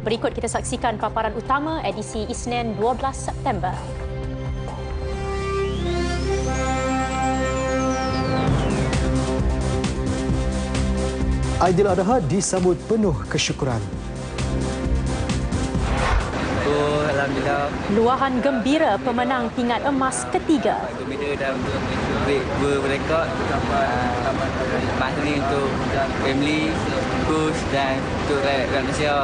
Berikut kita saksikan paparan utama edisi Isnin 12 September. Aidiladha disambut penuh kesyukuran. Alhamdulillah. Luahan gembira pemenang pingat emas ketiga. Gembira dan berrekod lepas ni untuk family, coach dan untuk rakyat Malaysia.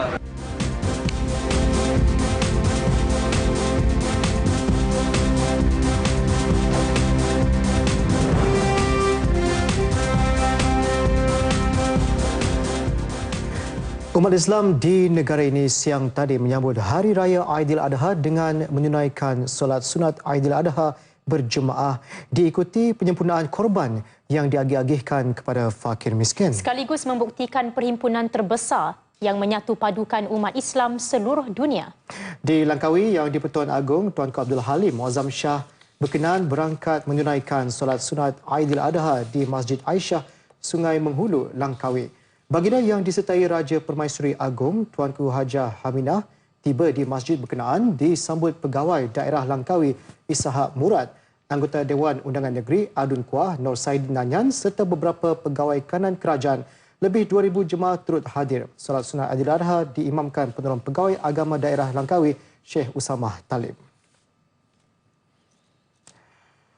Umat Islam di negara ini siang tadi menyambut Hari Raya Aidiladha dengan menunaikan solat sunat Aidiladha berjemaah diikuti penyempurnaan korban yang diagih-agihkan kepada fakir miskin. Sekaligus membuktikan perhimpunan terbesar yang menyatu padukan umat Islam seluruh dunia. Di Langkawi, Yang di-Pertuan Agong Tuanku Abdul Halim Muazzam Shah berkenan berangkat menunaikan solat sunat Aidiladha di Masjid Aisyah, Sungai Menghulu, Langkawi. Baginda yang disertai Raja Permaisuri Agong Tuanku Hajah Haminah tiba di masjid berkenaan disambut Pegawai Daerah Langkawi Ishak Murad, Anggota Dewan Undangan Negeri Adun Kuah Nur Saidin Nanyan serta beberapa pegawai kanan kerajaan. Lebih 2,000 jemaah turut hadir. Solat sunat Aidiladha diimamkan Penolong Pegawai Agama Daerah Langkawi Sheikh Usamah Talib.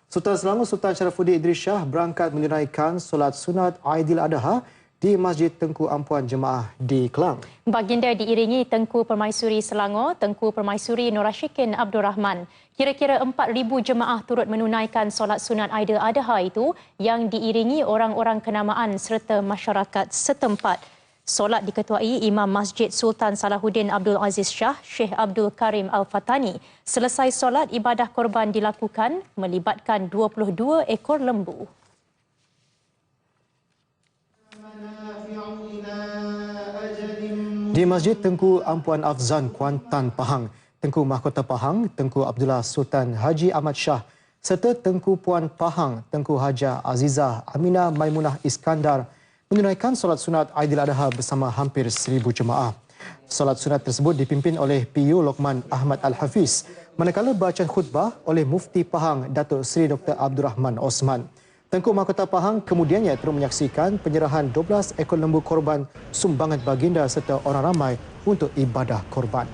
Sultan Selangor Sultan Sharafuddin Idris Shah berangkat menunaikan solat sunat Aidiladha di Masjid Tengku Ampuan Jemaah di Kelang. Baginda diiringi Tengku Permaisuri Selangor, Tengku Permaisuri Nur Rashikin Abdul Rahman. Kira-kira 4,000 jemaah turut menunaikan solat sunat Aidiladha itu yang diiringi orang-orang kenamaan serta masyarakat setempat. Solat diketuai Imam Masjid Sultan Salahuddin Abdul Aziz Shah, Sheikh Abdul Karim Al-Fatani. Selesai solat, ibadah korban dilakukan melibatkan 22 ekor lembu. Di Masjid Tengku Ampuan Afzan Kuantan Pahang, Tengku Mahkota Pahang, Tengku Abdullah Sultan Haji Ahmad Shah serta Tengku Puan Pahang, Tengku Hajah Azizah Aminah Maimunah Iskandar menunaikan solat sunat Aidiladha bersama hampir 1,000 jemaah. Solat sunat tersebut dipimpin oleh PU Lokman Ahmad Al-Hafiz, manakala bacaan khutbah oleh Mufti Pahang Datuk Seri Dr. Abdul Rahman Osman. Tengku Mahkota Pahang kemudiannya turut menyaksikan penyerahan 12 ekor lembu korban sumbangan baginda serta orang ramai untuk ibadah korban.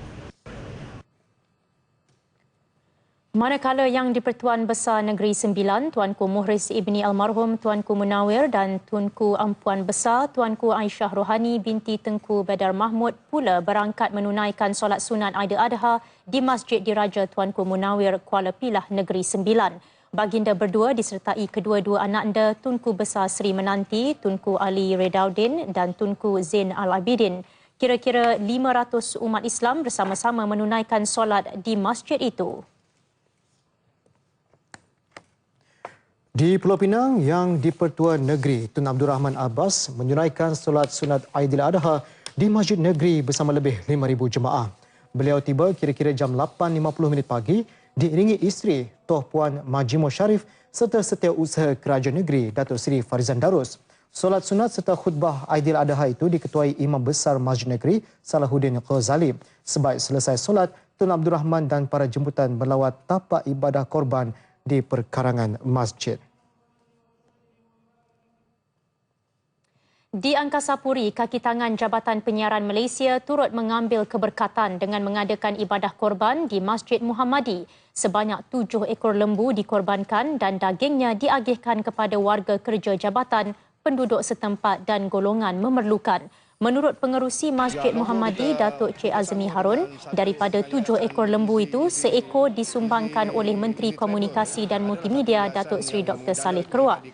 Manakala Yang di-Pertuan Besar Negeri Sembilan, Tuanku Muhriz Ibni Almarhum Tuanku Munawir dan Tunku Ampuan Besar Tuanku Aisyah Rohani binti Tengku Badar Mahmud pula berangkat menunaikan solat sunat Aidiladha di Masjid Diraja Tuanku Munawir Kuala Pilah Negeri Sembilan. Baginda berdua disertai kedua-dua ananda Tunku Besar Seri Menanti, Tunku Ali Redaudin dan Tunku Zain Al-Abidin. Kira-kira 500 umat Islam bersama-sama menunaikan solat di masjid itu. Di Pulau Pinang, Yang di-Pertuan Negeri Tun Abdul Rahman Abbas menunaikan solat sunat Aidiladha di Masjid Negeri bersama lebih 5,000 jemaah. Beliau tiba kira-kira jam 8.50 pagi diiringi isteri Toh Puan Majimo Sharif serta Setiausaha Kerajaan Negeri Datuk Seri Farizan Darus. Solat sunat serta khutbah Aidiladha itu diketuai Imam Besar Masjid Negeri Salahuddin Ghazali. Sebaik selesai solat, Tun Abdul Rahman dan para jemputan berlawat tapak ibadah korban di perkarangan masjid. Di Angkasa Puri, kaki tangan Jabatan Penyiaran Malaysia turut mengambil keberkatan dengan mengadakan ibadah korban di Masjid Muhammadi. Sebanyak 7 ekor lembu dikorbankan dan dagingnya diagihkan kepada warga kerja jabatan, penduduk setempat dan golongan memerlukan. Menurut pengerusi Masjid Muhammadi, Datuk Cik Azmi Harun, daripada 7 ekor lembu itu, seekor disumbangkan oleh Menteri Komunikasi dan Multimedia Datuk Seri Dr. Saleh Keruak.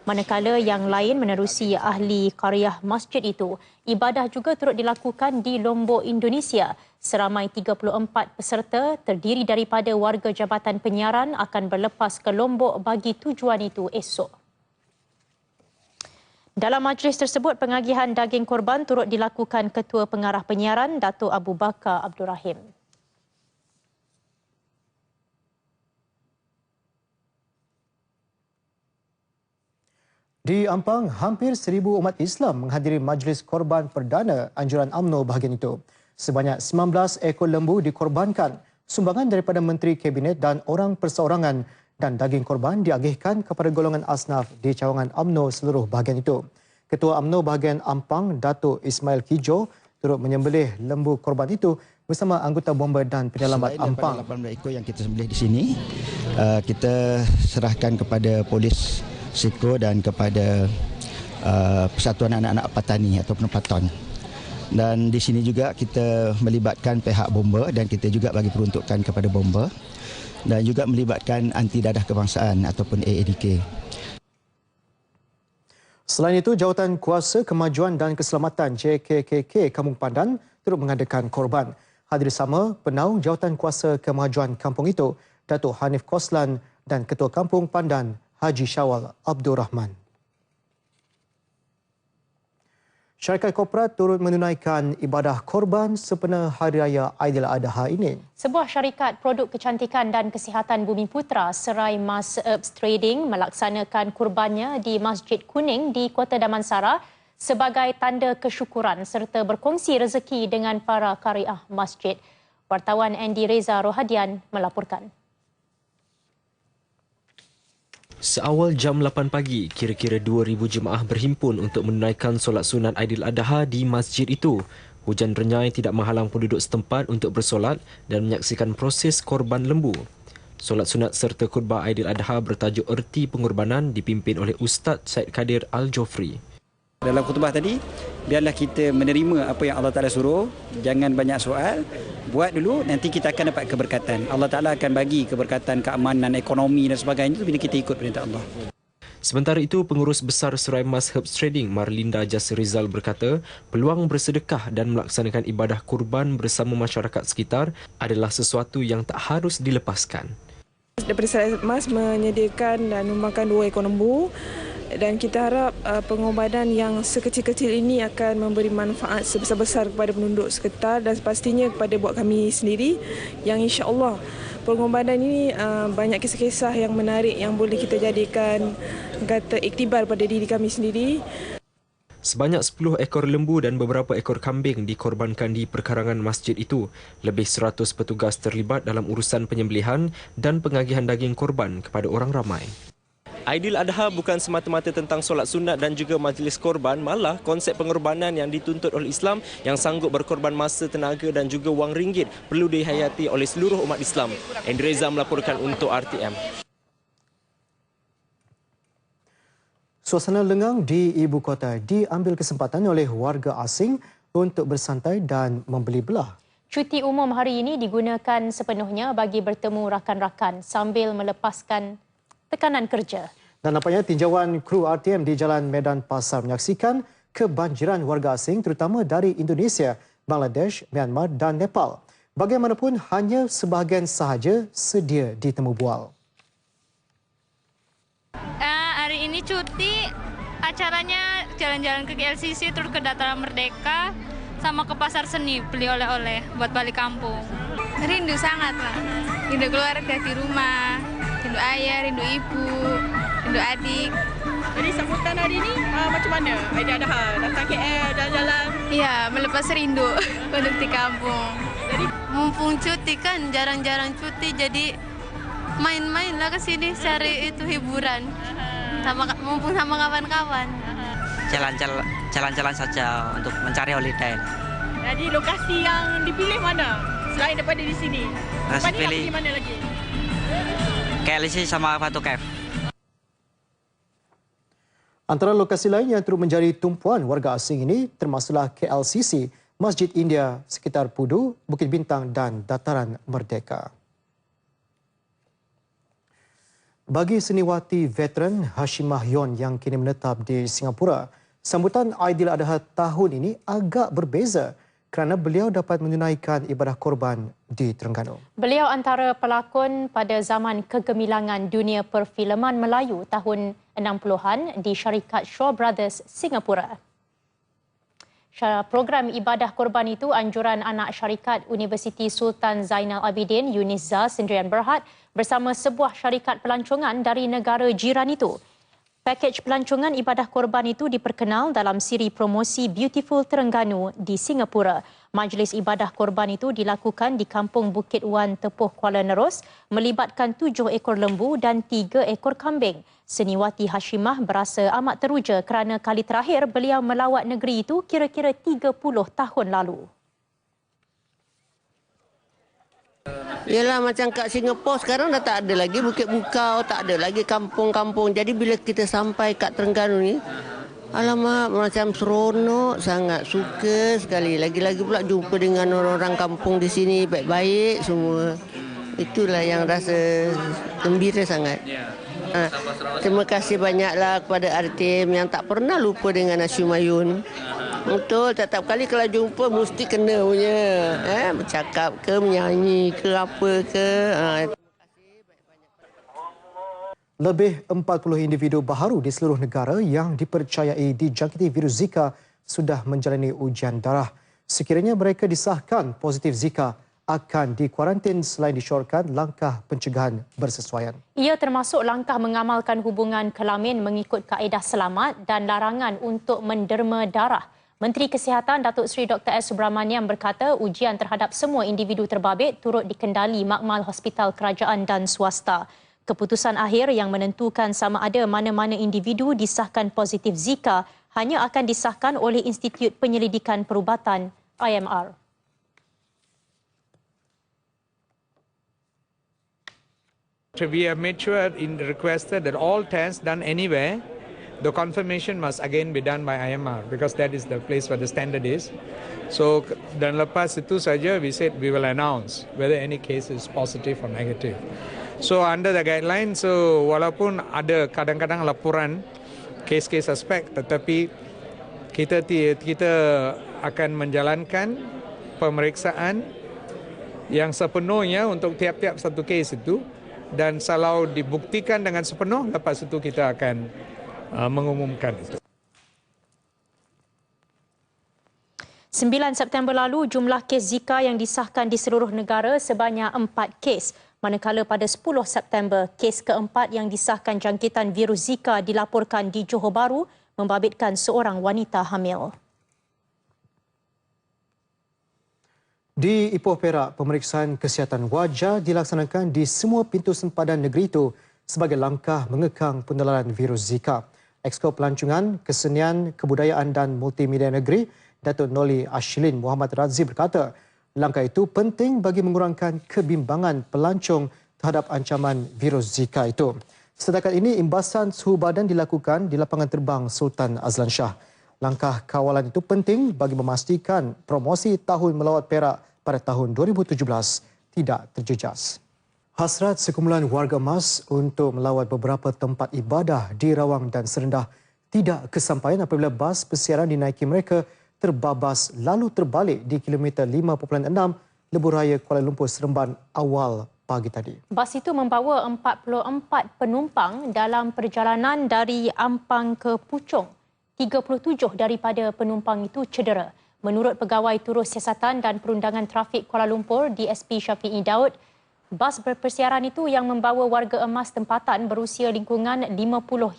Manakala yang lain menerusi ahli qaryah masjid itu, ibadah juga turut dilakukan di Lombok, Indonesia. Seramai 34 peserta terdiri daripada warga Jabatan Penyiaran akan berlepas ke Lombok bagi tujuan itu esok. Dalam majlis tersebut, pengagihan daging korban turut dilakukan Ketua Pengarah Penyiaran Datuk Abu Bakar Abdul Rahim. Di Ampang, hampir 1,000 umat Islam menghadiri majlis korban perdana anjuran UMNO bahagian itu. Sebanyak 19 ekor lembu dikorbankan. Sumbangan daripada Menteri Kabinet dan orang perseorangan dan daging korban diagihkan kepada golongan asnaf di cawangan UMNO seluruh bahagian itu. Ketua UMNO bahagian Ampang, Datuk Ismail Kijo, turut menyembelih lembu korban itu bersama anggota bomba dan penyelamat Ampang. 18 ekor yang kita sembelih di sini, kita serahkan kepada polis Siko dan kepada Persatuan Anak-anak Patani ataupun Paton. Dan di sini juga kita melibatkan pihak bomba dan kita juga bagi peruntukan kepada bomba dan juga melibatkan anti dadah kebangsaan ataupun AADK. Selain itu, Jawatan Kuasa Kemajuan dan Keselamatan JKKK Kampung Pandan turut mengadakan korban. Hadir sama Penaung Jawatan Kuasa Kemajuan Kampung itu, Datuk Hanif Koslan dan Ketua Kampung Pandan Haji Syawal Abdul Rahman. Syarikat korporat turut menunaikan ibadah korban sempena Hari Raya Aidiladha ini. Sebuah syarikat produk kecantikan dan kesihatan Bumi Putra Serai Mas Herbs Trading melaksanakan kurbannya di Masjid Kuning di Kota Damansara sebagai tanda kesyukuran serta berkongsi rezeki dengan para qariah masjid. Wartawan Andy Reza Rohadian melaporkan. Seawal jam 8 pagi, kira-kira 2,000 jemaah berhimpun untuk menunaikan solat sunat Aidiladha di masjid itu. Hujan renyai tidak menghalang penduduk setempat untuk bersolat dan menyaksikan proses korban lembu. Solat sunat serta khutbah Aidiladha bertajuk Erti Pengorbanan dipimpin oleh Ustaz Syed Kadir Al-Jofri. Dalam khutbah tadi, biarlah kita menerima apa yang Allah Ta'ala suruh. Jangan banyak soal. Buat dulu, nanti kita akan dapat keberkatan. Allah Ta'ala akan bagi keberkatan, keamanan, ekonomi dan sebagainya itu bila kita ikut perintah Allah. Sementara itu, Pengurus Besar Serai Mas Herbs Trading Marlinda Jas Rizal berkata, peluang bersedekah dan melaksanakan ibadah kurban bersama masyarakat sekitar adalah sesuatu yang tak harus dilepaskan. Daripada Serai Mas menyediakan dan menyumbangkan 2 ekor lembu. Dan kita harap pengorbanan yang sekecil-kecil ini akan memberi manfaat sebesar-besar kepada penduduk sekitar dan pastinya kepada buat kami sendiri yang insya-Allah pengorbanan ini banyak kisah-kisah yang menarik yang boleh kita jadikan kata iktibar pada diri kami sendiri. Sebanyak 10 ekor lembu dan beberapa ekor kambing dikorbankan di perkarangan masjid itu. Lebih 100 petugas terlibat dalam urusan penyembelihan dan pengagihan daging korban kepada orang ramai. Aidiladha bukan semata-mata tentang solat sunat dan juga majlis korban, malah konsep pengorbanan yang dituntut oleh Islam yang sanggup berkorban masa, tenaga dan juga wang ringgit perlu dihayati oleh seluruh umat Islam. Andy Reza melaporkan untuk RTM. Suasana lengang di ibu kota diambil kesempatan oleh warga asing untuk bersantai dan membeli belah. Cuti umum hari ini digunakan sepenuhnya bagi bertemu rakan-rakan sambil melepaskan tekanan kerja. Dan nampaknya tinjauan kru RTM di Jalan Medan Pasar menyaksikan kebanjiran warga asing terutama dari Indonesia, Bangladesh, Myanmar dan Nepal. Bagaimanapun hanya sebahagian sahaja sedia ditemu bual. Hari ini cuti, acaranya jalan-jalan ke GLCC terus ke Dataran Merdeka sama ke Pasar Seni beli oleh-oleh buat balik kampung. Rindu sangat lah, rindu keluarga di rumah. Rindu ayah, rindu ibu, rindu adik. Jadi sambutan hari ini macam mana? Aidiladha datang KL jalan-jalan. Iya, melepas rindu untuk di kampung. Jadi mumpung cuti kan, jarang-jarang cuti jadi main-main lah ke sini cari itu hiburan. Mumpung sama kawan-kawan. Jalan-jalan saja untuk mencari holiday. Jadi lokasi yang dipilih mana? Selain daripada di sini. Pilih mana lagi? KLC sama Batu Cave. Antara lokasi lain yang turut menjadi tumpuan warga asing ini termasuklah KLCC, Masjid India sekitar Pudu, Bukit Bintang dan Dataran Merdeka. Bagi seniwati veteran Hashimah Yon yang kini menetap di Singapura, sambutan Aidiladha tahun ini agak berbeza kerana beliau dapat menunaikan ibadah korban di Terengganu. Beliau antara pelakon pada zaman kegemilangan dunia perfilman Melayu tahun 60-an di syarikat Shaw Brothers Singapura. Program ibadah korban itu anjuran anak syarikat Universiti Sultan Zainal Abidin Yunizza Sendirian Berhad bersama sebuah syarikat pelancongan dari negara jiran itu. Pakej pelancongan ibadah korban itu diperkenal dalam siri promosi Beautiful Terengganu di Singapura. Majlis ibadah korban itu dilakukan di Kampung Bukit Wan, Tepuh, Kuala Nerus, melibatkan 7 ekor lembu dan 3 ekor kambing. Seniwati Hashimah berasa amat teruja kerana kali terakhir beliau melawat negeri itu kira-kira 30 tahun lalu. Yalah, macam kat Singapura sekarang dah tak ada lagi Bukit Bukau, tak ada lagi kampung-kampung. Jadi bila kita sampai kat Terengganu ni, alamak, macam seronok, sangat suka sekali. Lagi-lagi pula jumpa dengan orang-orang kampung di sini, baik-baik semua. Itulah yang rasa gembira sangat. Terima kasih banyaklah kepada RTM yang tak pernah lupa dengan Syumayun. Betul, setiap kali kalau jumpa mesti kena punya. Bercakap ke, menyanyi ke, apa ke. Lebih 40 individu baharu di seluruh negara yang dipercayai dijangkiti virus Zika sudah menjalani ujian darah. Sekiranya mereka disahkan positif Zika, akan dikuarantin selain disyorkan langkah pencegahan bersesuaian. Ia termasuk langkah mengamalkan hubungan kelamin mengikut kaedah selamat dan larangan untuk menderma darah. Menteri Kesihatan Datuk Seri Dr. S. Subramaniam berkata ujian terhadap semua individu terbabit turut dikendali makmal hospital kerajaan dan swasta. Keputusan akhir yang menentukan sama ada mana-mana individu disahkan positif Zika hanya akan disahkan oleh Institut Penyelidikan Perubatan IMR. We have made sure requested that all tests done anywhere, the confirmation must again be done by IMR because that is the place where the standard is. So dan lepas itu saja we said we will announce whether any case is positive or negative. So under the guideline, so walaupun ada kadang-kadang laporan kes-kes suspek, tetapi kita akan menjalankan pemeriksaan yang sepenuhnya untuk tiap-tiap satu kes itu. Dan kalau dibuktikan dengan sepenuh, lepas itu kita akan mengumumkan itu. 9 September lalu, jumlah kes Zika yang disahkan di seluruh negara sebanyak 4 kes. Manakala pada 10 September, kes keempat yang disahkan jangkitan virus Zika dilaporkan di Johor Bahru membabitkan seorang wanita hamil. Di Ipoh Perak, pemeriksaan kesihatan wajah dilaksanakan di semua pintu sempadan negeri itu sebagai langkah mengekang penularan virus Zika. Exko Pelancongan, Kesenian, Kebudayaan dan Multimedia Negeri, Datuk Noli Ashlin Muhammad Razzi berkata, langkah itu penting bagi mengurangkan kebimbangan pelancong terhadap ancaman virus Zika itu. Setakat ini, imbasan suhu badan dilakukan di lapangan terbang Sultan Azlan Shah. Langkah kawalan itu penting bagi memastikan promosi Tahun Melawat Perak pada tahun 2017 tidak terjejas. Hasrat sekumpulan warga emas untuk melawat beberapa tempat ibadah di Rawang dan Serendah tidak kesampaian apabila bas persiaran dinaiki mereka terbabas lalu terbalik di kilometer 5.6 Lebuh Raya Kuala Lumpur Seremban awal pagi tadi. Bas itu membawa 44 penumpang dalam perjalanan dari Ampang ke Puchong. 37 daripada penumpang itu cedera. Menurut Pegawai Turut Siasatan dan Perundangan Trafik Kuala Lumpur, DSP Syafi'i Daud, bas berpersiaran itu yang membawa warga emas tempatan berusia lingkungan 50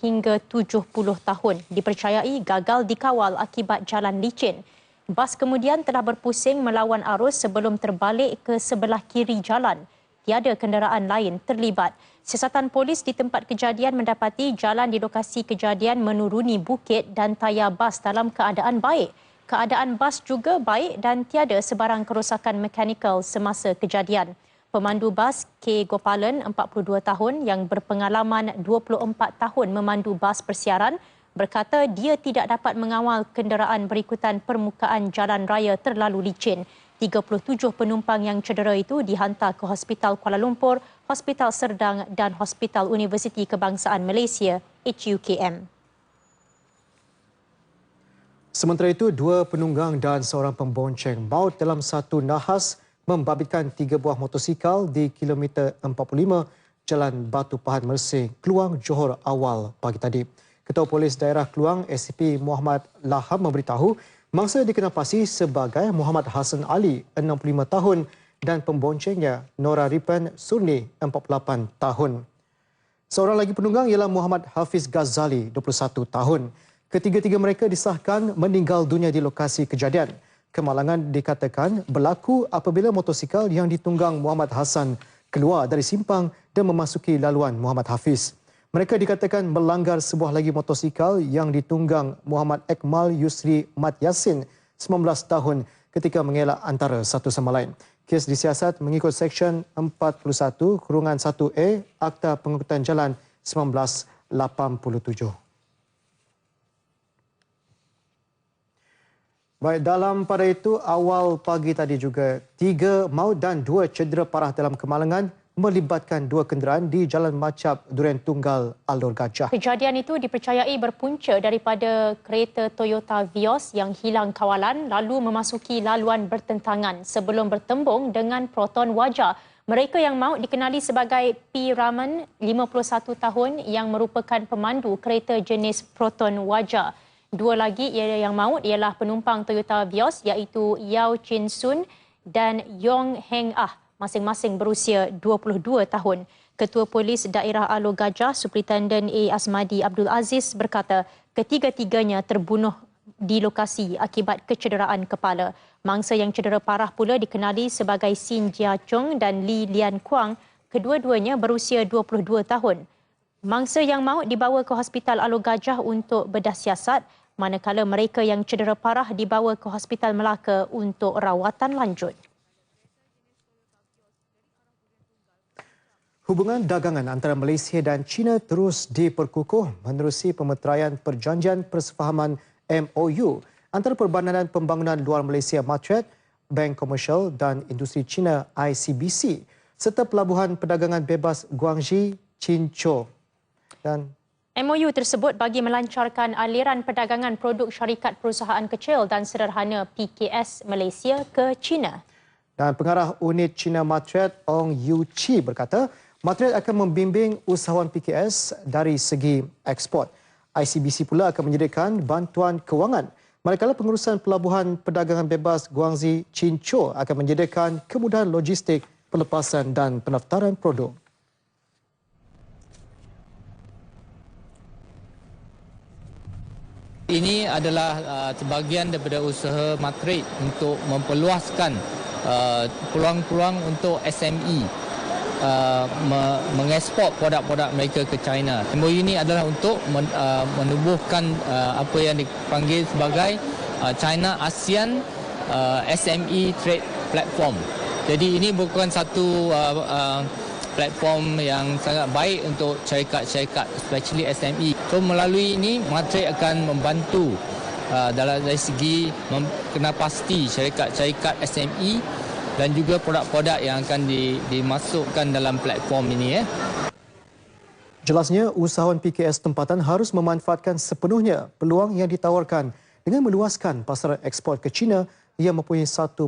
hingga 70 tahun dipercayai gagal dikawal akibat jalan licin. Bas kemudian telah berpusing melawan arus sebelum terbalik ke sebelah kiri jalan. Tiada kenderaan lain terlibat. Siasatan polis di tempat kejadian mendapati jalan di lokasi kejadian menuruni bukit dan tayar bas dalam keadaan baik. Keadaan bas juga baik dan tiada sebarang kerosakan mekanikal semasa kejadian. Pemandu bas K. Gopalan, 42 tahun yang berpengalaman 24 tahun memandu bas persiaran, berkata dia tidak dapat mengawal kenderaan berikutan permukaan jalan raya terlalu licin. 37 penumpang yang cedera itu dihantar ke Hospital Kuala Lumpur, Hospital Serdang dan Hospital Universiti Kebangsaan Malaysia, HUKM. Sementara itu, 2 penunggang dan seorang pembonceng maut dalam satu nahas membabitkan 3 buah motosikal di kilometer 45 Jalan Batu Pahat Mersing, Kluang, Johor awal pagi tadi. Ketua Polis Daerah Kluang, SCP Muhammad Laham memberitahu mangsa dikenal pasti sebagai Muhammad Hassan Ali, 65 tahun dan pemboncengnya Nora Ripan Surni, 48 tahun. Seorang lagi penunggang ialah Muhammad Hafiz Ghazali, 21 tahun. Ketiga-tiga mereka disahkan meninggal dunia di lokasi kejadian. Kemalangan dikatakan berlaku apabila motosikal yang ditunggang Muhammad Hassan keluar dari simpang dan memasuki laluan Muhammad Hafiz. Mereka dikatakan melanggar sebuah lagi motosikal yang ditunggang Muhammad Ekmal Yusri Mat Yasin, 19 tahun, ketika mengelak antara satu sama lain. Kes disiasat mengikut Seksyen 41-1A Akta Pengangkutan Jalan 1987. Baik, dalam pada itu, awal pagi tadi juga 3 maut dan 2 cedera parah dalam kemalangan melibatkan 2 kenderaan di Jalan Macap Durian Tunggal Alor Gajah. Kejadian itu dipercayai berpunca daripada kereta Toyota Vios yang hilang kawalan lalu memasuki laluan bertentangan sebelum bertembung dengan Proton Wajah. Mereka yang maut dikenali sebagai P. Raman, 51 tahun, yang merupakan pemandu kereta jenis Proton Wajah. 2 lagi yang maut ialah penumpang Toyota Vios iaitu Yao Chin Sun dan Yong Heng Ah, masing-masing berusia 22 tahun. Ketua Polis Daerah Alor Gajah, Superintendent A. Asmadi Abdul Aziz berkata ketiga-tiganya terbunuh di lokasi akibat kecederaan kepala. Mangsa yang cedera parah pula dikenali sebagai Sin Jia Chung dan Li Lian Kuang. Kedua-duanya berusia 22 tahun. Mangsa yang maut dibawa ke Hospital Alor Gajah untuk bedah siasat, manakala mereka yang cedera parah dibawa ke Hospital Melaka untuk rawatan lanjut. Hubungan dagangan antara Malaysia dan China terus diperkukuh menerusi pemeteraian Perjanjian Persefahaman MOU antara Perbadanan Pembangunan Luar Malaysia Matret, Bank Komersial dan Industri China ICBC serta Pelabuhan Perdagangan Bebas Guangxi Qinzhou. Dan MOU tersebut bagi melancarkan aliran perdagangan produk syarikat perusahaan kecil dan sederhana PKS Malaysia ke China. Dan pengarah unit China Matret Ong Yu Chi berkata, Matret akan membimbing usahawan PKS dari segi ekspor. ICBC pula akan menyediakan bantuan kewangan. Manakala pengurusan Pelabuhan Perdagangan Bebas Guangxi Qinzhou akan menyediakan kemudahan logistik, pelepasan dan pendaftaran produk. Ini adalah sebahagian daripada usaha Matret untuk memperluaskan peluang-peluang untuk SME mengekspor produk-produk mereka ke China. MOU ini adalah untuk menubuhkan apa yang dipanggil sebagai China ASEAN SME Trade Platform. Jadi ini bukan satu platform yang sangat baik untuk syarikat-syarikat, especially SME. So melalui ini, Matret akan membantu dari segi kenapasti syarikat-syarikat SME dan juga produk-produk yang akan dimasukkan dalam platform ini. Jelasnya, usahawan PKS tempatan harus memanfaatkan sepenuhnya peluang yang ditawarkan dengan meluaskan pasaran ekspor ke China yang mempunyai 1.3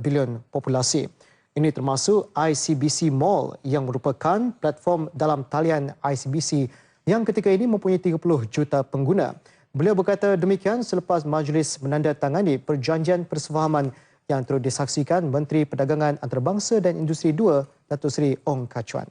bilion populasi. Ini termasuk ICBC Mall yang merupakan platform dalam talian ICBC yang ketika ini mempunyai 30 juta pengguna. Beliau berkata demikian selepas majlis menandatangani Perjanjian Persefahaman yang turut disaksikan Menteri Perdagangan Antarabangsa dan Industri 2, Datuk Seri Ong Kah Chuan.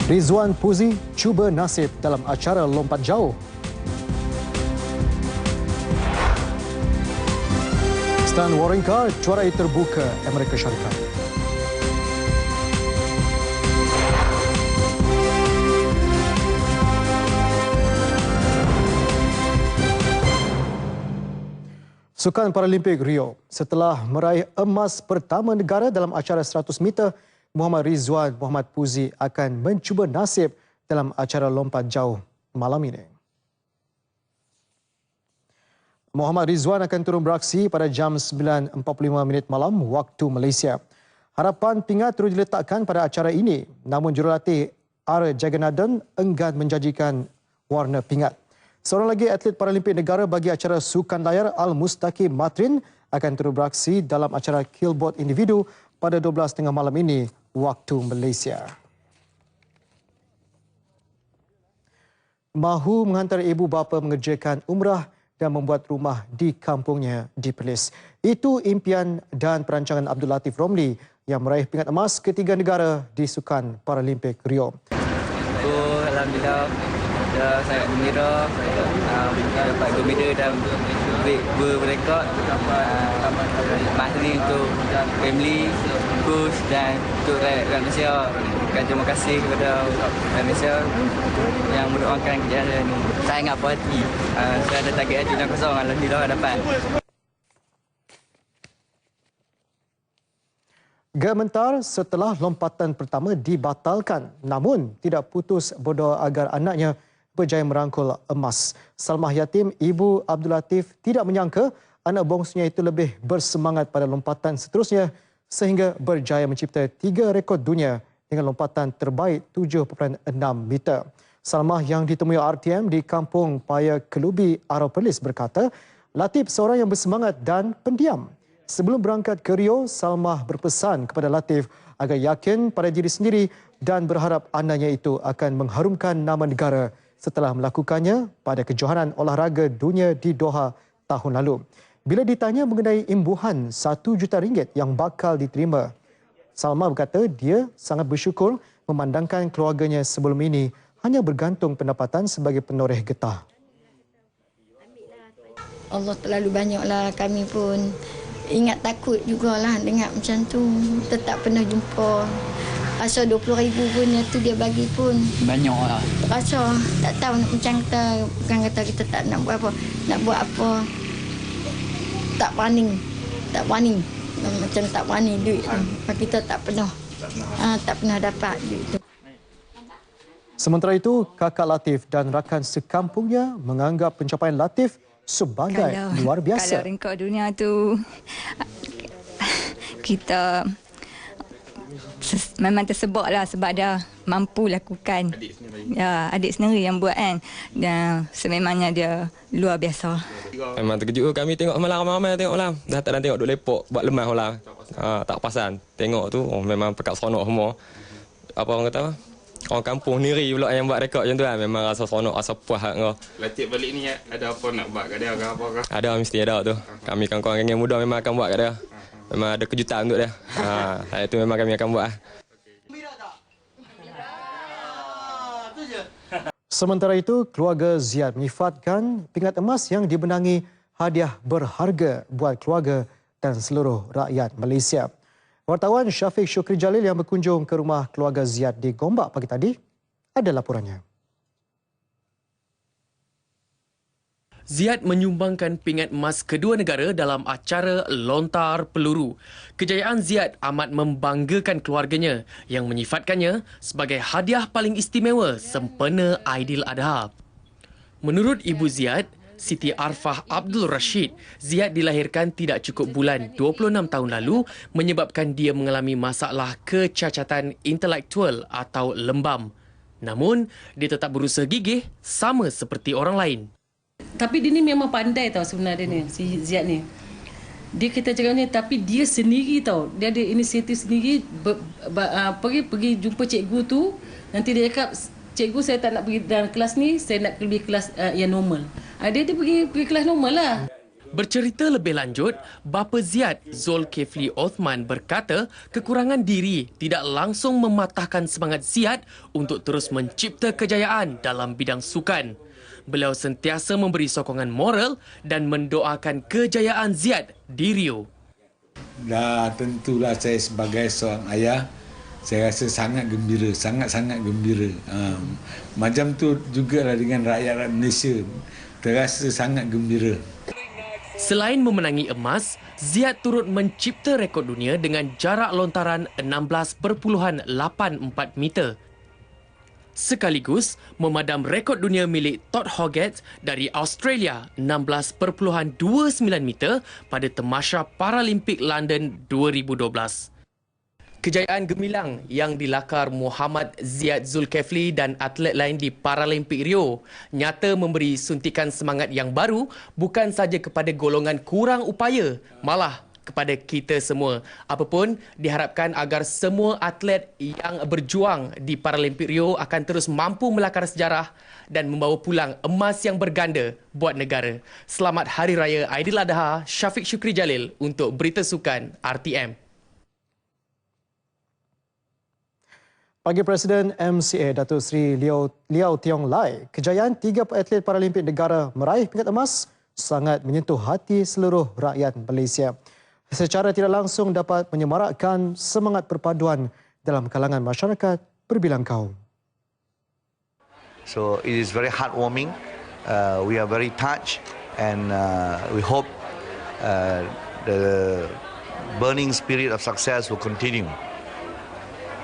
Rizwan Puzi cuba nasib dalam acara lompat jauh. Stan Wawrinka juarai terbuka Amerika Syarikat. Sukan Paralimpik Rio, setelah meraih emas pertama negara dalam acara 100 meter, Muhammad Rizwan Muhammad Puzi akan mencuba nasib dalam acara lompat jauh malam ini. Muhammad Rizwan akan turun beraksi pada jam 9.45 malam waktu Malaysia. Harapan pingat terus diletakkan pada acara ini, namun jurulatih R. Jagannathan enggan menjanjikan warna pingat. Seorang lagi atlet Paralimpik negara bagi acara sukan layar Al-Mustaqim Matrin akan turun beraksi dalam acara Killboard individu pada 12.30 malam ini waktu Malaysia. Mahu menghantar ibu bapa mengerjakan umrah dan membuat rumah di kampungnya di Perlis. Itu impian dan perancangan Abdul Latif Romli yang meraih pingat emas ketiga negara di Sukan Paralimpik Rio. Alhamdulillah sangat gembira dapat gold medal dan berrekod. Emas ni untuk family, coach dan untuk rakyat Malaysia. Terima kasih kepada rakyat Malaysia yang mendoakan kejayaan ini. Saya sangat puas hati. Saya ada target 7-0, alhamdulillah dapat. Gementar setelah lompatan pertama dibatalkan, namun tidak putus berdoa agar anaknya berjaya merangkul emas. Salmah Yatim, ibu Abdul Latif, tidak menyangka anak bongsunya itu lebih bersemangat pada lompatan seterusnya sehingga berjaya mencipta 3 rekod dunia dengan lompatan terbaik 7.6 meter. Salmah yang ditemui RTM di Kampung Paya Kelubi, Arau Perlis berkata, Latif seorang yang bersemangat dan pendiam. Sebelum berangkat ke Rio, Salmah berpesan kepada Latif agar yakin pada diri sendiri dan berharap anaknya itu akan mengharumkan nama negara setelah melakukannya pada kejohanan olahraga dunia di Doha tahun lalu. Bila ditanya mengenai imbuhan RM1 juta yang bakal diterima, Salmah berkata dia sangat bersyukur memandangkan keluarganya sebelum ini hanya bergantung pendapatan sebagai penoreh getah. Allah terlalu banyaklah, kami pun ingat takut jugalah dengar macam tu. Kita tak pernah jumpa. Asal 20,000 pun yang tu dia bagi pun banyak lah. Rasa tak tahu nak macam kita. Bukan kata kita tak nak buat apa. Nak buat apa. Tak berani. Macam tak berani duit tu. Kita tak pernah. Tak pernah dapat duit tu. Sementara itu, kakak Latif dan rakan sekampungnya menganggap pencapaian Latif sebagai luar biasa. Kalau rekod dunia tu kita memang tersebut lah sebab dia mampu lakukan. Adik sendiri yang buat kan. Dan sememangnya dia luar biasa. Memang terkejut kami tengok malam ramai tengok lah. Dah tak tengok duk lepok buat lemah lah. Tak pasan. Tengok tu memang pekat seronok semua. Apa orang kata? Orang kampung sendiri pula yang buat rekod macam tu kan. Memang rasa seronok, rasa puas hak kau. Latif balik ni ada apa nak buat kat dia ke apa ke? Ada, mesti ada tu. Kami kawan-kawan geng muda memang akan buat kat dia. Memang ada kejutan untuk dia. Itu memang kami akan buat. Sementara itu, keluarga Ziad menyifatkan pingat emas yang dibenangi hadiah berharga buat keluarga dan seluruh rakyat Malaysia. Wartawan Syafiq Syukri Jalil yang berkunjung ke rumah keluarga Ziad di Gombak pagi tadi, ada laporannya. Ziad menyumbangkan pingat emas kedua negara dalam acara lontar peluru. Kejayaan Ziad amat membanggakan keluarganya yang menyifatkannya sebagai hadiah paling istimewa sempena Aidiladha. Menurut ibu Ziad, Siti Arfah Abdul Rashid, Ziad dilahirkan tidak cukup bulan 26 tahun lalu menyebabkan dia mengalami masalah kecacatan intelektual atau lembam. Namun, dia tetap berusaha gigih sama seperti orang lain. Tapi dia ni memang pandai tau sebenarnya ni, si Ziad ni. Dia kita cakap ni, tapi dia sendiri tau. Dia ada inisiatif sendiri, pergi jumpa cikgu tu. Nanti dia cakap, cikgu saya tak nak pergi dalam kelas ni, saya nak pergi kelas yang normal. Dia pergi kelas normal lah. Bercerita lebih lanjut, bapa Ziad, Zulkifli Othman berkata kekurangan diri tidak langsung mematahkan semangat Ziad untuk terus mencipta kejayaan dalam bidang sukan. Beliau sentiasa memberi sokongan moral dan mendoakan kejayaan Ziad di Rio. Tentulah saya sebagai seorang ayah, saya rasa sangat gembira, sangat-sangat gembira. Macam tu jugalah dengan rakyat Malaysia, terasa sangat gembira. Selain memenangi emas, Ziad turut mencipta rekod dunia dengan jarak lontaran 16.84 meter. Sekaligus memadam rekod dunia milik Todd Hoggett dari Australia 16.29 meter pada Tamasya Paralimpik London 2012. Kejayaan gemilang yang dilakar Muhammad Ziad Zulkifli dan atlet lain di Paralimpik Rio nyata memberi suntikan semangat yang baru bukan sahaja kepada golongan kurang upaya, malah kepada kita semua. Apapun, diharapkan agar semua atlet yang berjuang di Paralimpik Rio akan terus mampu melakar sejarah dan membawa pulang emas yang berganda buat negara. Selamat Hari Raya Aidiladha, Syafiq Syukri Jalil untuk Berita Sukan RTM. Bagi Presiden MCA Datuk Seri Liau Tiong Lai, kejayaan 3 atlet Paralimpik negara meraih pingat emas sangat menyentuh hati seluruh rakyat Malaysia. Secara tidak langsung dapat menyemarakkan semangat perpaduan dalam kalangan masyarakat berbilang kaum. So it is very heartwarming. We are very touched and we hope the burning spirit of success will continue.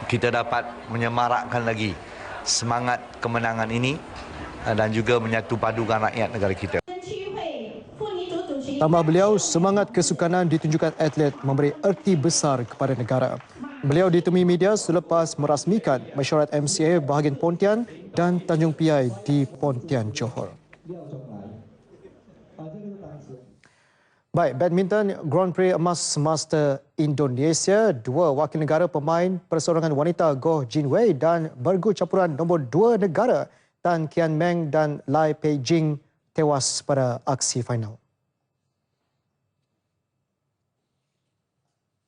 Kita dapat menyemarakkan lagi semangat kemenangan ini dan juga menyatu padukan rakyat negara kita. Tambah beliau, semangat kesukanan ditunjukkan atlet memberi erti besar kepada negara. Beliau ditemui media selepas merasmikan mesyuarat MCA bahagian Pontian dan Tanjung Piai di Pontian, Johor. Baik, badminton Grand Prix Emas Master Indonesia, 2 wakil negara pemain perseorangan wanita Goh Jin Wei dan bergu campuran nombor 2 negara Tan Kian Meng dan Lai Pei Jing tewas pada aksi final.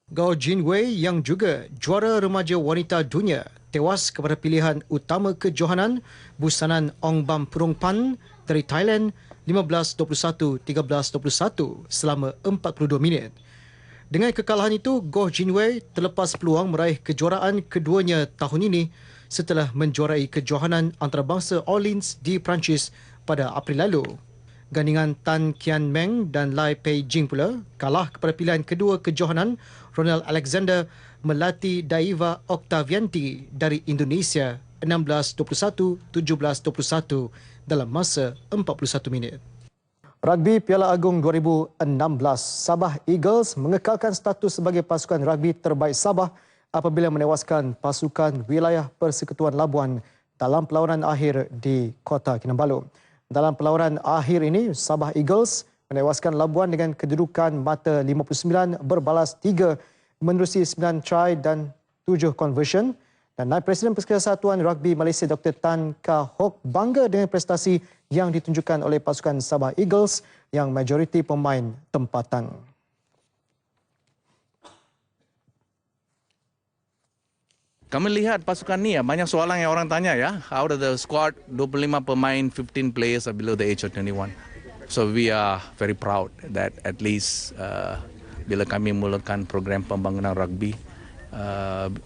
Goh Jin Wei yang juga juara remaja wanita dunia tewas kepada pilihan utama kejohanan busanan Ong Bam Purong Pan dari Thailand 15-21, 13-21 selama 42 minit. Dengan kekalahan itu, Goh Jin Wei terlepas peluang meraih kejuaraan keduanya tahun ini setelah menjuarai kejohanan antarabangsa Orleans di Perancis pada April lalu. Gandingan Tan Kian Meng dan Lai Pei Jing pula kalah kepada pilihan kedua kejohanan Ronald Alexander Melati Daiva Octavianti dari Indonesia 16-21, 17-21 dalam masa 41 minit. Rugby Piala Agong 2016, Sabah Eagles mengekalkan status sebagai pasukan rugby terbaik Sabah apabila menewaskan pasukan wilayah Persekutuan Labuan dalam perlawanan akhir di Kota Kinabalu. Dalam perlawanan akhir ini, Sabah Eagles menewaskan Labuan dengan kedudukan mata 59 berbalas 3 menerusi 9 try dan 7 conversion. Dan Naib Presiden Persatuan Rugby Malaysia Dr. Tan Kah Hock bangga dengan prestasi yang ditunjukkan oleh pasukan Sabah Eagles yang majoriti pemain tempatan. Kami lihat pasukan ni banyak soalan yang orang tanya ya. Out of the squad, 25 pemain, 15 players are below the age of 21. So we are very proud that at least bila kami mulakan program pembangunan rugby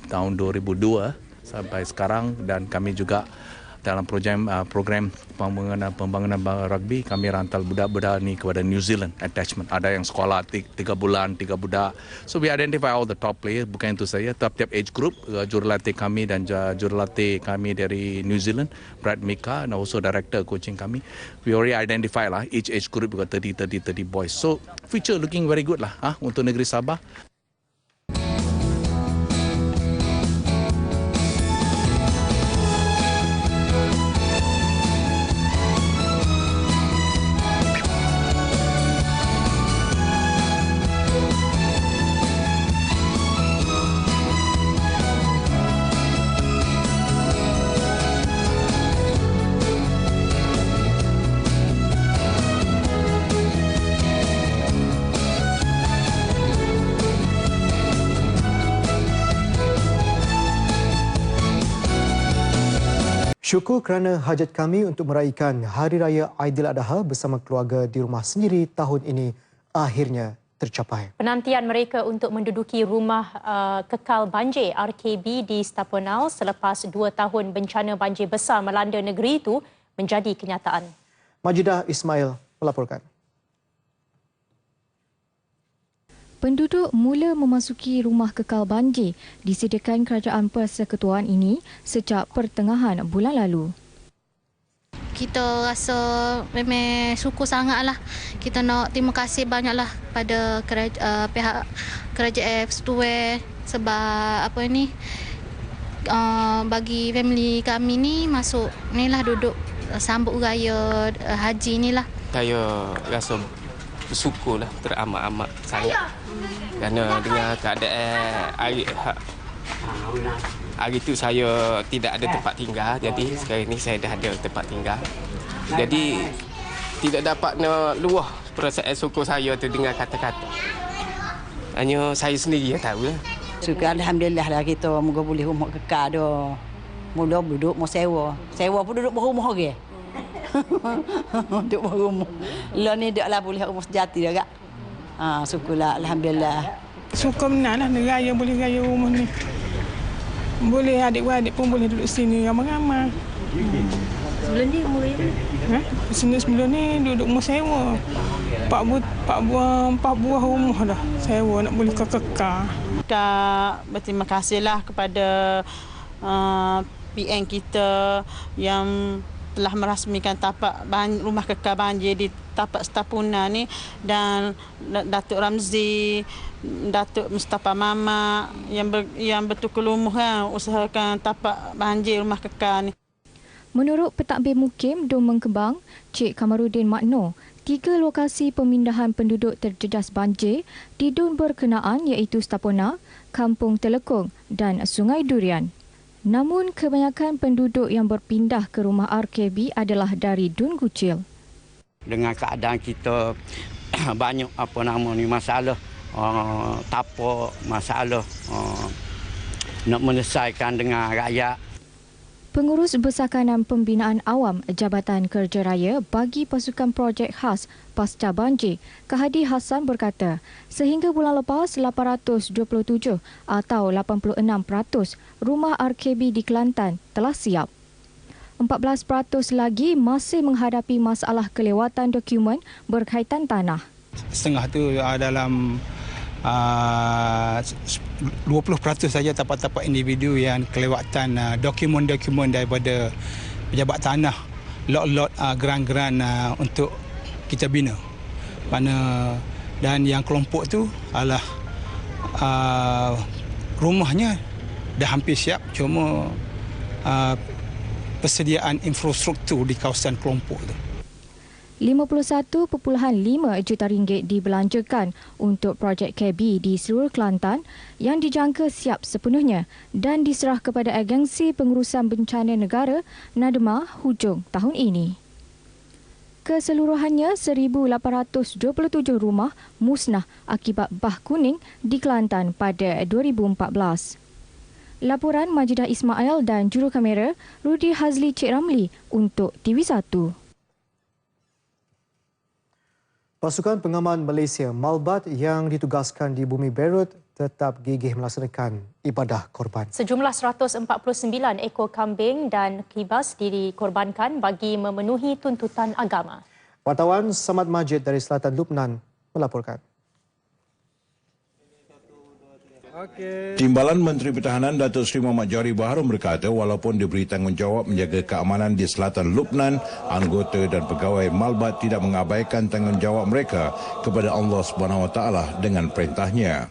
tahun 2002 sampai sekarang dan kami juga dalam program pembangunan rugby kami rantal budak-budak ni kepada New Zealand attachment. Ada yang sekolah 3 bulan, 3 budak. So we identify all the top players, bukan itu saja, tiap-tiap age group, jurulatih kami dan jurulatih kami dari New Zealand, Brad Mika and also director coaching kami. We already identify lah each age group got 30 boys. So future looking very good lah untuk negeri Sabah. Syukur kerana hajat kami untuk meraihkan Hari Raya Aidiladha bersama keluarga di rumah sendiri tahun ini akhirnya tercapai. Penantian mereka untuk menduduki rumah kekal banjir RKB di Staponau selepas 2 tahun bencana banjir besar melanda negeri itu menjadi kenyataan. Majidah Ismail melaporkan. Penduduk mula memasuki rumah kekal banjir disediakan Kerajaan Persekutuan ini sejak pertengahan bulan lalu. Kita rasa memang syukur sangatlah. Kita nak terima kasih banyaklah pada pihak Kerajaan Persekutuan sebab bagi family kami ni masuk inilah duduk sambut raya haji inilah. Saya rasa bersyukurlah teramat-amat sangat kerana dengan keadaan hari itu saya tidak ada tempat tinggal, jadi sekarang ini saya dah ada tempat tinggal, jadi tidak dapat nak luah perasaan syukur saya tu dengan kata-kata, hanya saya sendiri yang tahu. Syukur Alhamdulillah lah kita moga boleh rumah kekal dah. Mula duduk mau sewa. Sewa pun duduk berumah orang. Duduk berumah. Lah ni deklah boleh rumah sejati dah kak. Syukurlah, alhamdulillah. Suka menang lah negara boleh raya rumah ni. Boleh adik-beradik pun boleh duduk sini ramai-ramai. Sebelum ni umur ini? Sebelum ni duduk rumah sewa. 4 buah rumah dah sewa nak boleh kekal. Kita berterima kasihlah kepada PN kita yang telah merasmikan tapak rumah kekal banjir di tapak Setapuna ni, dan Datuk Ramzi, Datuk Mustafa Mama yang betul lumuh usahakan tapak banjir rumah kekal ni. Menurut Pentadbir Mukim Dom Kembang, Cik Kamarudin Makno, 3 lokasi pemindahan penduduk terjejas banjir di dun berkenaan iaitu Setapuna, Kampung Telekong dan Sungai Durian. Namun kebanyakan penduduk yang berpindah ke rumah RKB adalah dari Dun Kuchil. Dengan keadaan kita banyak masalah tapak, masalah nak menyelesaikan dengan rakyat. Pengurus Bersakanan Pembinaan Awam Jabatan Kerja Raya bagi Pasukan Projek Khas Pasca Banjir, Kahadi Hassan berkata, sehingga bulan lepas 827 atau 86% rumah RKB di Kelantan telah siap. 14% lagi masih menghadapi masalah kelewatan dokumen berkaitan tanah. Setengah tu dalam 20% saja tapak-tapak individu yang kelewatan dokumen-dokumen daripada pejabat tanah, lot-lot geran-geran untuk kita bina. Dan yang kelompok tu adalah rumahnya dah hampir siap, cuma persediaan infrastruktur di kawasan kelompok tu. 51.5 juta ringgit dibelanjakan untuk projek KB di seluruh Kelantan yang dijangka siap sepenuhnya dan diserah kepada Agensi Pengurusan Bencana Negara NADMA hujung tahun ini. Keseluruhannya 1,827 rumah musnah akibat bah kuning di Kelantan pada 2014. Laporan Majidah Ismail dan juru kamera Rudi Hazli Cik Ramli untuk TV1. Pasukan Pengaman Malaysia Malbat yang ditugaskan di bumi Beirut tetap gigih melaksanakan ibadah korban. Sejumlah 149 ekor kambing dan kibas dikorbankan bagi memenuhi tuntutan agama. Wartawan Samad Majid dari Selatan Lubnan melaporkan. Timbalan Menteri Pertahanan Datuk Seri Muhammad Johari Baharom berkata walaupun diberi tanggungjawab menjaga keamanan di selatan Lubnan, anggota dan pegawai Malbat tidak mengabaikan tanggungjawab mereka kepada Allah SWT dengan perintahnya.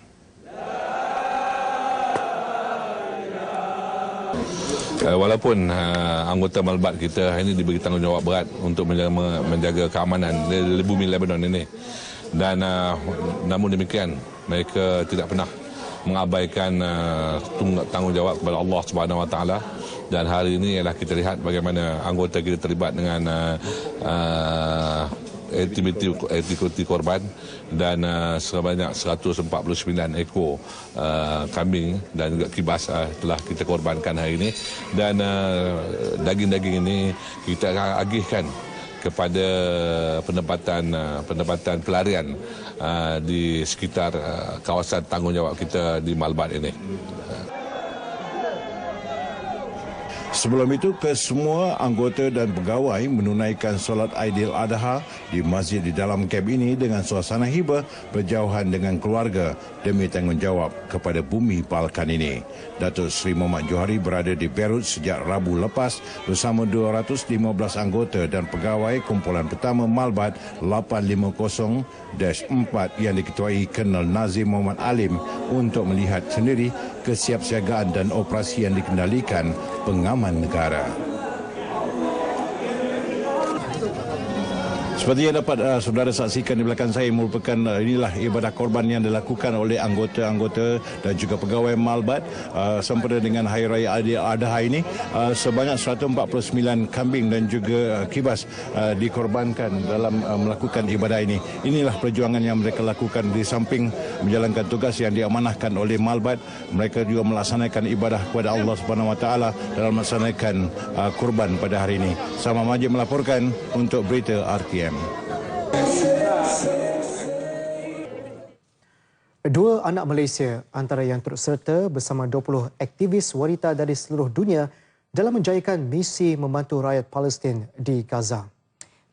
Walaupun anggota Malbat kita hari ini diberi tanggungjawab berat untuk menjaga keamanan di bumi Lebanon ini, dan namun demikian mereka tidak pernah mengabaikan tanggungjawab kepada Allah Subhanahu Wa Taala, dan hari ini ialah kita lihat bagaimana anggota kita terlibat dengan aktiviti korban, dan sebanyak 149 ekor kambing dan juga kibas telah kita korbankan hari ini, dan daging-daging ini kita akan agihkan kepada pendapatan pelarian di sekitar kawasan tanggungjawab kita di Malbat ini. Sebelum itu, kesemua anggota dan pegawai menunaikan solat Aidiladha di masjid di dalam kamp ini dengan suasana hibah berjauhan dengan keluarga demi tanggungjawab kepada bumi Balkan ini. Datuk Seri Muhammad Johari berada di Beirut sejak Rabu lepas bersama 215 anggota dan pegawai kumpulan pertama Malbat 850-4 yang diketuai Kolonel Nazim Muhammad Alim untuk melihat sendiri kesiapsiagaan dan operasi yang dikendalikan pengaman negara. Seperti yang dapat saudara saksikan di belakang saya, merupakan inilah ibadah korban yang dilakukan oleh anggota-anggota dan juga pegawai Malbat sempena dengan Hari Raya Aidil-Adha ini. Sebanyak 149 kambing dan juga kibas dikorbankan dalam melakukan ibadah ini. Inilah perjuangan yang mereka lakukan di samping menjalankan tugas yang diamanahkan oleh Malbat. Mereka juga melaksanakan ibadah kepada Allah Subhanahu Wa Taala dalam melaksanakan kurban pada hari ini. Sama Majid melaporkan untuk Berita RTM. Dua anak Malaysia antara yang turut serta bersama 20 aktivis wanita dari seluruh dunia dalam menjayakan misi membantu rakyat Palestin di Gaza.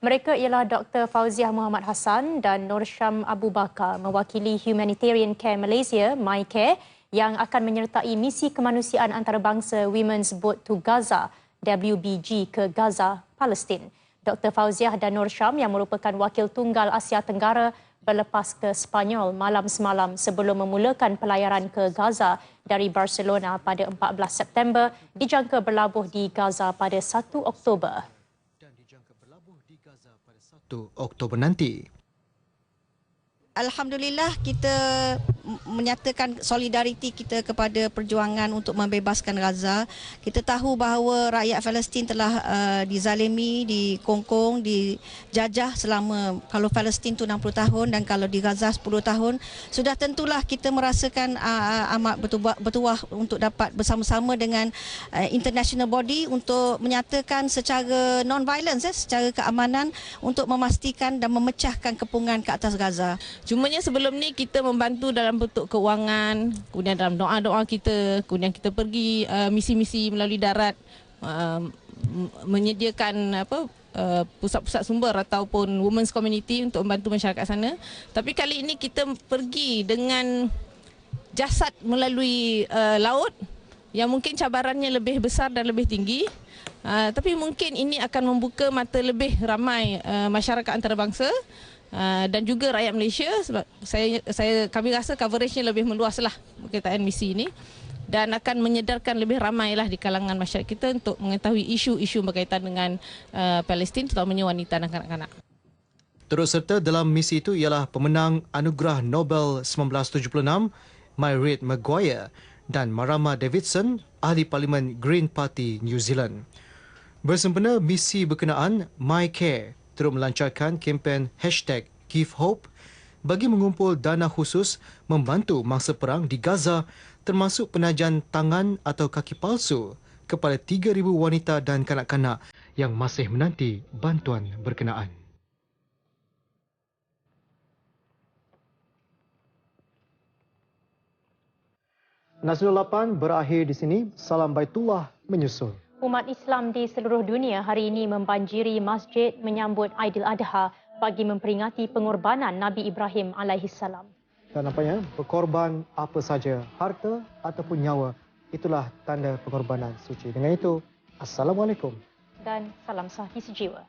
Mereka ialah Dr. Fauziah Muhammad Hassan dan Nur Syam Abu Bakar mewakili Humanitarian Care Malaysia, MyCare, yang akan menyertai misi kemanusiaan antarabangsa Women's Boat to Gaza, WBG, ke Gaza, Palestin. Dr. Fauziah dan Nur Syam yang merupakan wakil tunggal Asia Tenggara berlepas ke Sepanyol malam semalam sebelum memulakan pelayaran ke Gaza dari Barcelona pada 14 September, dijangka berlabuh di Gaza pada 1 Oktober. Dan dijangka berlabuh di Gaza pada 1 Oktober nanti. Alhamdulillah, kita menyatakan solidariti kita kepada perjuangan untuk membebaskan Gaza. Kita tahu bahawa rakyat Palestin telah dizalimi, dikongkong, dijajah selama, kalau Palestin itu 60 tahun dan kalau di Gaza 10 tahun. Sudah tentulah kita merasakan amat bertuah untuk dapat bersama-sama dengan international body untuk menyatakan secara non-violence, secara keamanan untuk memastikan dan memecahkan kepungan ke atas Gaza. Cumanya sebelum ni kita membantu dalam bentuk kewangan, kemudian dalam doa-doa kita, kemudian kita pergi misi-misi melalui darat, menyediakan pusat-pusat sumber ataupun women's community untuk membantu masyarakat sana. Tapi kali ini kita pergi dengan jasad melalui laut yang mungkin cabarannya lebih besar dan lebih tinggi. Tapi mungkin ini akan membuka mata lebih ramai masyarakat antarabangsa dan juga rakyat Malaysia, sebab kami rasa coveragenya lebih meluaslah berkaitan misi ini dan akan menyedarkan lebih ramailah di kalangan masyarakat kita untuk mengetahui isu-isu berkaitan dengan Palestin, terutamanya wanita dan kanak-kanak. Turut serta dalam misi itu ialah pemenang Anugerah Nobel 1976 Mairead Maguire dan Marama Davidson, ahli Parlimen Green Party New Zealand. Bersempena misi berkenaan, MyCare turut melancarkan kempen #GiveHope bagi mengumpul dana khusus membantu mangsa perang di Gaza, termasuk penajan tangan atau kaki palsu kepada 3,000 wanita dan kanak-kanak yang masih menanti bantuan berkenaan. Nasional 8 berakhir di sini. Salam Baitullah menyusul. Umat Islam di seluruh dunia hari ini membanjiri masjid menyambut Aidil-Adha bagi memperingati pengorbanan Nabi Ibrahim alaihissalam. Dan nampaknya berkorban apa saja, harta ataupun nyawa, itulah tanda pengorbanan suci. Dengan itu, Assalamualaikum. Dan salam sahih sejiwa.